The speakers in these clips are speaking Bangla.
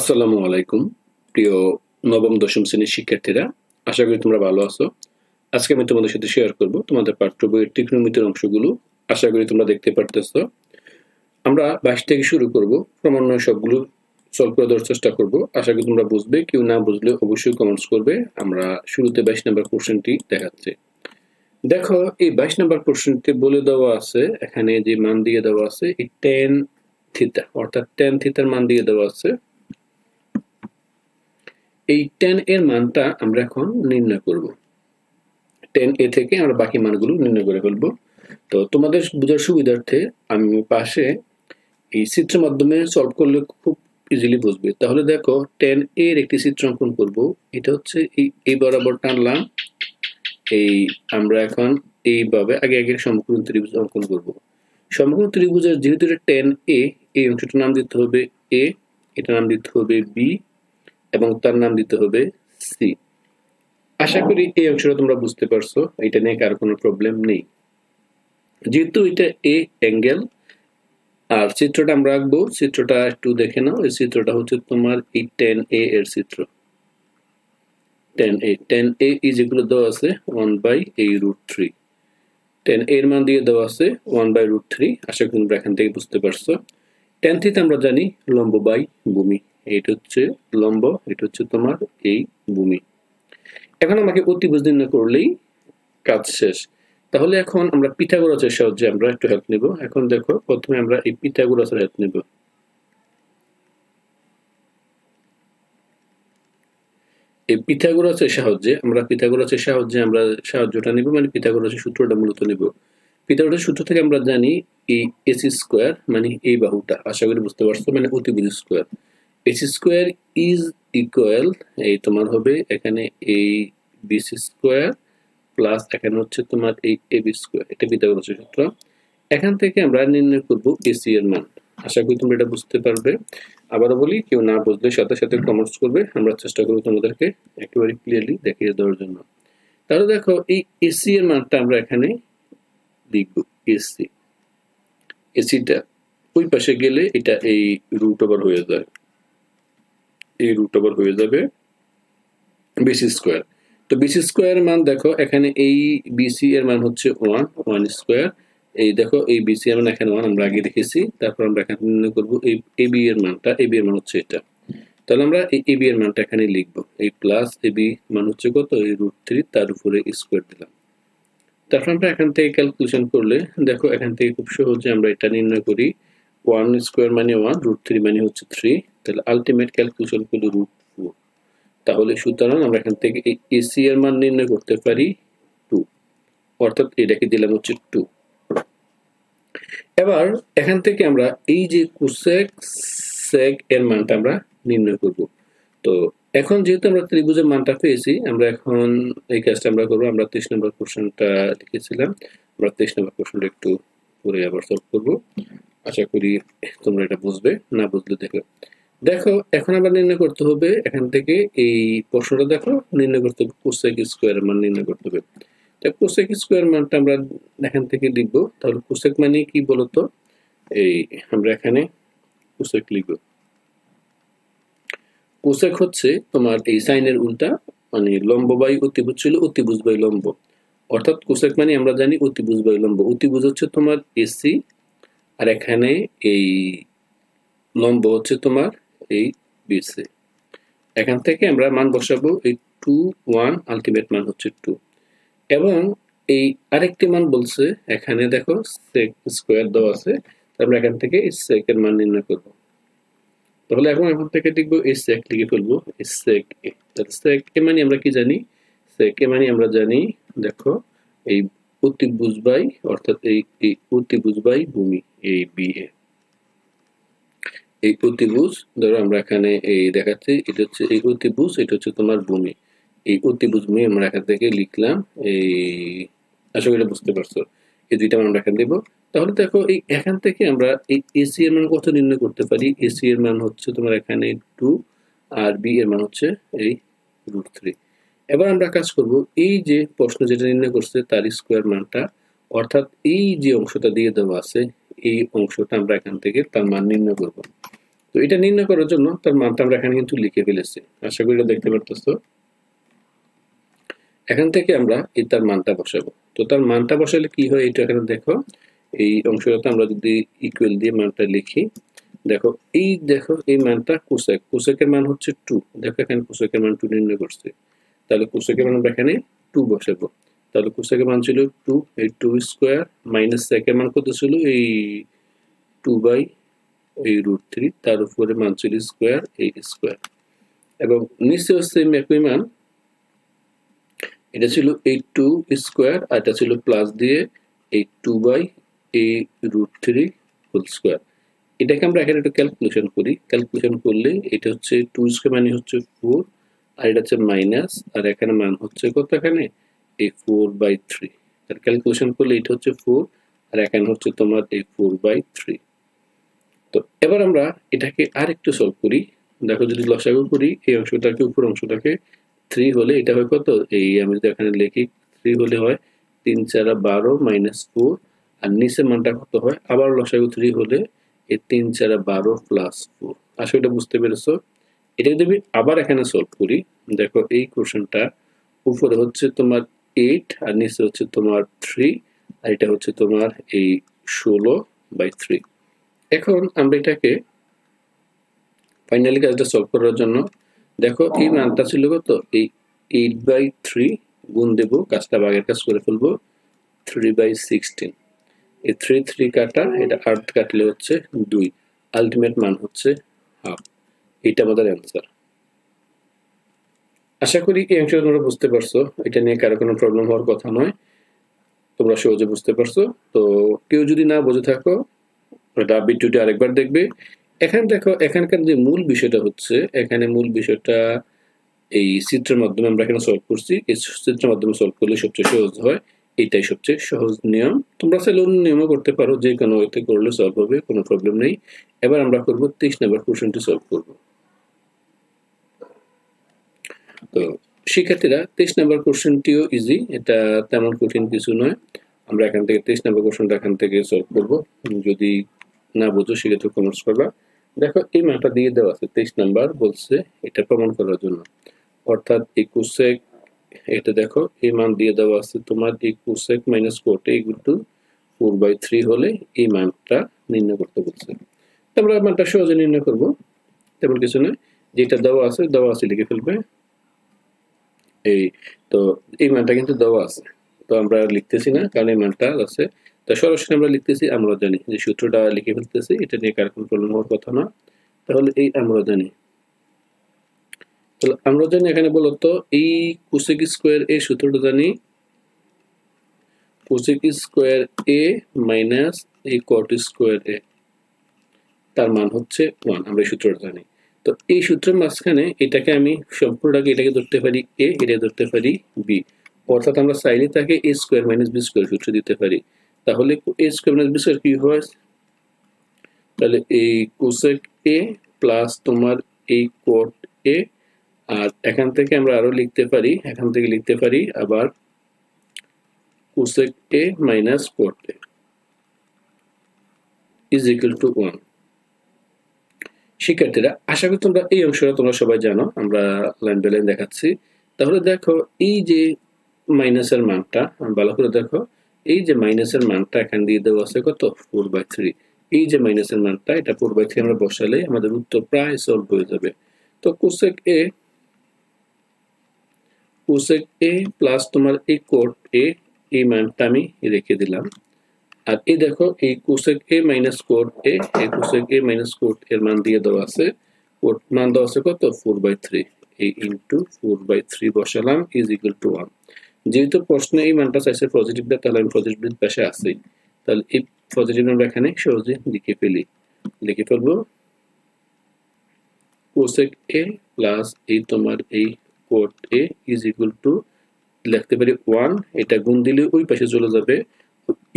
আসসালামু আলাইকুম প্রিয় নবম দশম শ্রেণীর শিক্ষার্থীরা, আশা করি তোমরা ভালো আছো। আজকে আমি তোমাদের সাথে শেয়ার করব তোমাদের পাঠ্য বইয়ের ত্রিকোণমিতির অংশগুলো। আশা করি তোমরা দেখতে পারতেছো। আমরা 22 থেকে শুরু করব, ক্রমান্বয়ে সবগুলো সলভ করে দেওয়ার চেষ্টা করব। আশা করি তোমরা বুঝবে, কেউ না বুঝলে অবশ্যই কমেন্টস করবে। আমরা শুরুতে 22 নম্বর কোশ্চেনটি দেখাচ্ছি। দেখো, এই 22 নম্বর কোশ্চেনটি বলে দেওয়া আছে, এখানে যে মান দিয়ে দেওয়া আছে এই tan থিটা, অর্থাৎ tan থিটার মান দিয়ে দেওয়া আছে। এই tan এর মানটা আমরা এখন নির্ণয় করব। tan a থেকে আমরা বাকি মানগুলো নির্ণয় করে ফেলব। তো তোমাদের বোঝার সুবিধার্থে আমি পাশে এই চিত্র মাধ্যমে সলভ করলে খুব ইজিলি বুঝবে। তাহলে দেখো, tan a এর একটি চিত্র অঙ্কন করব। এটা হচ্ছে এই বরাবর টানলাম, এই আমরা এখন এইভাবে আগে সমকোণ ত্রিভুজ অঙ্কন করব। সমকোণ ত্রিভুজের যেহেতু এটা tan a, এই অংশটার নাম দিতে হবে a, এটা নাম দিতে হবে b, এবং তার নাম দিতে হবে c। আশা করি এই অংশটা তোমরা বুঝতে পারছো, এটা নিয়ে কারো কোনো প্রবলেম নেই। যেহেতু এটা a অ্যাঙ্গেল, আর চিত্রটা আমরা আঁকবো, চিত্রটা একটু দেখে নাও। এই চিত্রটা হচ্ছে তোমার এই tan a এর চিত্র। tan a ইজ ইকুয়াল দেওয়া আছে 1/√3। tan a এর মান দিয়ে দেওয়া আছে 1/√3। আশা করি তোমরা এখান থেকে বুঝতে পারছো। tan থিটা আমরা জানি লম্ব বাই ভূমি, এটা হচ্ছে লম্ব, এটা হচ্ছে তোমার এই ভূমি। এখন আমাকে অতিভুজ নির্ণয় করলেই কাজ শেষ। তাহলে এখন আমরা পিথাগোরাসের সাহায্যে আমরা একটু হেল্প নেব। এখন দেখো, প্রথমে আমরা এই পিথাগোরাসের হেল্প নেব। এই পিথাগোরাসের সাহায্যে আমরা সাহায্যটা নেব, মানে পিথাগোরাসের সূত্রটা মূলত নেব। পিথাগোরাসের সূত্র থেকে আমরা জানি এই AC স্কয়ার মানে এই বাহুটা, আশা করি বুঝতে পারছো, মানে অতিভুজ square. AC square is equal, এই তোমার হবে এখানে এই BC স্কয়ার প্লাস এখানে হচ্ছে তোমার এই AB স্কয়ার। এটা পিথাগোরাসের সূত্র। এখান থেকে আমরা নির্ণয় করব AC এর মান। আশা করি তোমরা এটা বুঝতে পারবে। আবারও বলি, কেউ না বুঝলে সাথে সাথে কমেন্টস করবে, আমরা চেষ্টা করব তোমাদেরকে একেবারে ক্লিয়ারলি দেখিয়ে দেওয়ার জন্য। তাহলে দেখো, এই AC এর মানটা আমরা এখানে লিখব। ACটা ওই পাশে গেলে এটা এই রুট ওভার হয়ে যায়, এই রুট ওভার হয়ে যাবে BC স্কয়ার। তো BC স্কয়ারের মান দেখো, এখানে এই BC এর মান হচ্ছে 1 স্কয়ার। এই দেখো, এই BC এর মান এখানে 1 আমরা আগে দেখেছি। তারপর আমরা এখানে নির্ণয় করব এই AB এর মানটা। AB এর মান হচ্ছে এটা। তাহলে আমরা এই AB এর মানটা এখানে লিখব। এই প্লাস AB মান হচ্ছে কত, এই √3, তার উপরে স্কয়ার দিলাম। তারপর আমরা এখান থেকে ক্যালকুলেশন করলে দেখো, এখান থেকে খুব সহজে আমরা এটা নির্ণয় করি। 1 স্কয়ার মানে 1, √3 মানে হচ্ছে 3। তাহলে আলটিমেট ক্যালকুলেশন করলে √4। তাহলে সুতরাং আমরা এখান থেকে এই AC এর মান নির্ণয় করতে পারি 2, অর্থাৎ এটাকে দিলাম হচ্ছে 2। এবার এখান থেকে আমরা এই যে কোসেক সেক এর মানটা আমরা নির্ণয় করব। তো এখন যেহেতু আমরা ত্রিভুজের মানটা পেয়েছি, আমরা এখন এই কাজটা আমরা করব। আমরা 23 নম্বর কোশ্চেনটা লিখেছিলাম, আমরা 23 নম্বর কোশ্চেনটা একটু পরে আবার সলভ করব। আশা করি তোমরা এটা বুঝবে, না বুঝলে দেখো এখন আমরা নির্ণয় করতে হবে এখান থেকে এই প্রশ্নটা দেখো, নির্ণয় করতে হবে কোসেক স্কয়ারের মান নির্ণয় করতে হবে। তাই কোসেক স্কয়ার মানটা আমরা এখান থেকে লিখব। তাহলে কোসেক মানে কি বলতো, এই আমরা এখানে কোসেক লিখব। কোসেক হচ্ছে তোমার এই সাইনের উল্টা, মানে লম্ব বাই অতিভুজ ছিল অতিভুজ বাই লম্ব, অর্থাৎ কোসেক মানে আমরা জানি অতিভুজ বাই লম্ব। অতিভুজ হচ্ছে তোমার AC, আর এখানে এই লম্ব হচ্ছে তোমার এই BC। এখান থেকে আমরা মান বসাবো এই 2, 1, আলটিমেট মান হচ্ছে 2। এবং এই আরেকটি মান বলছে, এখানে দেখো সেক স্কয়ার দেওয়া আছে, আমরা এখান থেকে এই সেক এর মান নির্ণয় করব। তাহলে এখন থেকে দেখবো এই সেক লিখে ফেলবো, এই সেক এ। তাহলে সেক এ মানে আমরা কি জানি, সেক এ মানে আমরা জানি দেখো এই অতিভুজ বাই, অর্থাৎ এই অতিভুজ বাই ভূমি, এই BA। এই অতিভুজ ধরো আমরা এখানে এই দেখাচ্ছি, এটা হচ্ছে এই অতিভুজ, এটা হচ্ছে তোমার ভূমি। এই অতিভুজ ভূমি আমরা এখান থেকে লিখলাম। এই আশা করি বুঝতে পারছো, এই দুইটা মান আমরা এখানে দেবো। তাহলে দেখো, এই এখান থেকে আমরা এই AC এর মান কত নির্ণয় করতে পারি। AC এর মান হচ্ছে তোমার এখানে 2, আর B এর মান হচ্ছে এই √3। এবার আমরা কাজ করব, এই যে প্রশ্ন যেটা নির্ণয় করছে তার স্কয়ার মানটা, অর্থাৎ এই যে অংশটা দিয়ে দেওয়া আছে এই অংশটা আমরা এখান থেকে তার মান নির্ণয় করব। তো এটা নির্ণয় করার জন্য তার মানটা আমরা এখানে কিন্তু লিখে ফেলেছি, আশা করি এটা দেখতে পারতেছো। এখান থেকে আমরা এই তার মানটা বসাবো। তো তার মানটা বসালে কি হয়, এটা এখানে দেখো, এই অংশটাতে আমরা যদি ইকুয়াল দিয়ে মানটা লিখি, দেখো এই মানটা কোসেকের মান হচ্ছে 2। দেখো এখানে কোসেকের মান 2 নির্ণয় করছে, তাহলে কোসেকের মান আমরা এখানে 2 বসাবো। তাহলে কোসেকের মান ছিল 2, এই 2 স্কয়ার মাইনাস সেকের মান কত ছিল, এই 2 বাই এই √3, তার উপরে মান ছিল স্কয়ার, এই স্কয়ার, এবং নিচে হচ্ছে একই মান, এটা ছিল এই 2 স্কয়ার, আর এটা ছিল প্লাস দিয়ে এই 2 বাই এই √3 হোল স্কয়ার। এটাকে আমরা এখানে একটু ক্যালকুলেশন করি, ক্যালকুলেশন করলে এটা হচ্ছে 2 স্কয়ার মানে হচ্ছে 4, আর এটা হচ্ছে মাইনাস, আর এখানে মান হচ্ছে কত, এখানে এই 4/3, আর ক্যালকুলেশন করলে এটা হচ্ছে 4, আর এখানে হচ্ছে তোমার এই 4/3। তো এবার আমরা এটাকে আরেকটু সলভ করি। দেখো যদি লসাগু করি, এই অংশটাকে উপর অংশটাকে 3 হলে এটা হয় কত, এই আমি যদি এখানে লিখি 3 হলে হয় 3 4 12 মাইনাস 4, আর নিচের মানটা কত হয়, আবার লসাগু 3 হলে এই 3 4 12 প্লাস 4। আসলে এটা বুঝতে পেরেছো। এটা যদি আমি আবার এখানে সলভ করি, দেখো এই কোশ্চেনটা উপরে হচ্ছে তোমার 8 আর নিচে হচ্ছে তোমার 3, আর এটা হচ্ছে তোমার এই 16/3। এখন আমরা এটাকে ফাইনালি কাজটা সলভ করার জন্য, দেখো এই মানটা ছিল কত, এই 8/3 গুণ দেব, কাজটা ভাগের কাজ করে ফেলবো, 3/16, এই 3 কাটা, এটা 8 কাটলে হচ্ছে 2, আলটিমেট মান হচ্ছে হাফ। এটা আমাদের অ্যান্সার। আশা করি এই অংশটা তোমরা বুঝতে পারছো, এটা নিয়ে কারো কোনো প্রবলেম হওয়ার কথা নয়, তোমরা সহজে বুঝতে পারছো। তো কেউ যদি না বুঝে থাকো, এটা ভিডিওটি আরেকবার দেখবে। এখানে দেখো, এখানকার যে মূল বিষয়টা হচ্ছে, এখানে মূল বিষয়টা এই চিত্রের মাধ্যমে আমরা এখানে সলভ করছি, এই চিত্রের মাধ্যমে সলভ করলে সবচেয়ে সহজ হয়, এটাই সবচেয়ে সহজ নিয়ম। তোমরা চাইলে অন্য নিয়মও করতে পারো, যে কোনো ওয়েতে করলে সলভ হবে, কোনো প্রবলেম নেই। এবার আমরা করব 23 নম্বর কোশ্চেনটি সলভ করব। তো শিক্ষার্থীরা 23 নম্বর কোশ্চেনটিও ইজি, এটা তেমন কঠিন কিছু নয়। আমরা এখান থেকে 23 নম্বর কোশ্চেনটা এখান থেকে সলভ করব, যদি না বুঝো সেক্ষেত্রে কমেন্টস করবা। দেখো এই মানটা দিয়ে দেওয়া আছে, 23 নাম্বার বলছে এটা প্রমাণ করার জন্য, অর্থাৎ এই কোসেক, এটা দেখো এই মান দিয়ে দেওয়া আছে তোমার, এই cosec minus coat equal to 4/3 হলে এই মানটা নির্ণয় করতে বলছে। আমরা মানটা সহজে নির্ণয় করব, তেমন কিছু নয়, যেটা দেওয়া আছে লিখে ফেলবে। এই তো এই মানটা কিন্তু দেওয়া আছে, তো আমরা লিখতেছি না, কারণ এই মানটা আছে, তো সরাসরি আমরা লিখতেছি আমরা জানি, যে সূত্রটা লিখে ফেলতেছি, এটা নিয়ে কার কোনো প্রবলেম হওয়ার কথা না। তাহলে এই আমরা জানি, তাহলে আমরা জানি এখানে বলতো এই কোসেক স্কয়ার এ সূত্রটা জানি, কোসেক স্কয়ার এ মাইনাস এই কট স্কয়ার এ, তার মান হচ্ছে 1, আমরা এই সূত্রটা জানি। তো এই সূত্রের মাঝখানে এটাকে আমি সম্পূর্ণটাকে, এটাকে ধরতে পারি এ, এটা ধরতে পারি বি, অর্থাৎ আমরা চাইলে তাকে এ স্কয়ার মাইনাস বি স্কয়ার সূত্র দিতে পারি। তাহলে এ স্কয়ার মাইনাস বি স্কয়ার কি হয়, তাহলে এই কোসেক এ প্লাস তোমার এই কট এ, আর এখান থেকে আমরা আরো লিখতে পারি, এখান থেকে লিখতে পারি আবার cosec A minus caught A is equal two 1। শিক্ষার্থীরা আশা করি তোমরা এই অংশটা তোমরা সবাই জানো, আমরা লাইন বাই লাইন দেখাচ্ছি। তাহলে দেখো এই যে মাইনাসের মানটা ভালো করে দেখো, এই যে মাইনাসের মানটা এখান দিয়ে দেওয়া আছে কত, 4/3, এই যে মাইনাসের মানটা, এটা 4/3 আমরা বসালে আমাদের উত্তর প্রায় সলভ হয়ে যাবে। তো কোসেক এ প্লাস তোমার এই কোট এ, এই মানটা আমি রেখে দিলাম, আর এই দেখো এই কোসেক এ মাইনাস কোট এ, এই কোসেক এ মাইনাস কোট এর মান দিয়ে দেওয়া আছে, কোট মান দেওয়া আছে কত, 4/3, এই ইনটু 4/3 বসালাম ইজ ইকুয়াল টু 1। যেহেতু প্রশ্নে এই মানটা চাইছে পজিটিভটা, তাহলে আমি পজিটিভ পাশে আছি, তাহলে এই পজিটিভ আমরা এখানে সহজে লিখে ফেলবো, কোসেক এ প্লাস এই তোমার এই কোট এ ইজ ইকুয়াল টু, লিখতে পারি 1, এটা গুণ দিলে ওই পাশে চলে যাবে,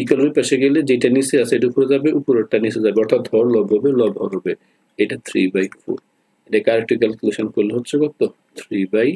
ইকোনমি পাশে গেলে যেটা নিচে আছে এটা উপরে যাবে, উপরেরটা নিচে যাবে, অর্থাৎ হর লব হবে, লব হর হবে, এটা 3/4। এটাকে আরেকটু ক্যালকুলেশন করলে হচ্ছে কত, 3/4,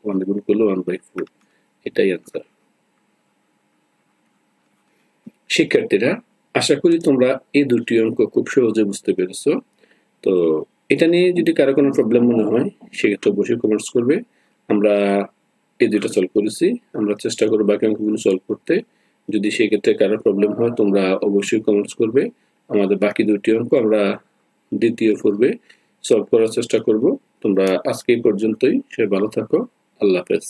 1 গুণ করলে 1/4, এটাই অ্যান্সার। শিক্ষার্থীরা আশা করি তোমরা এই দুটি অঙ্ক খুব সহজে বুঝতে পেরেছো। তো এটা নিয়ে যদি কারো কোনো প্রবলেম মনে হয় সেক্ষেত্রে অবশ্যই কমেন্টস করবে। আমরা এই দুটো সলভ করেছি, আমরা চেষ্টা করবো বাকি অঙ্কগুলো সলভ করতে। যদি সেক্ষেত্রে কারো প্রবলেম হয় তোমরা অবশ্যই কমেন্টস করবে। আমাদের বাকি দুটি অঙ্ক আমরা দ্বিতীয় পর্বে সলভ করার চেষ্টা করব। তোমরা আজকে এই পর্যন্তই, সবাই ভালো থাকো, আল্লাহ হাফেজ।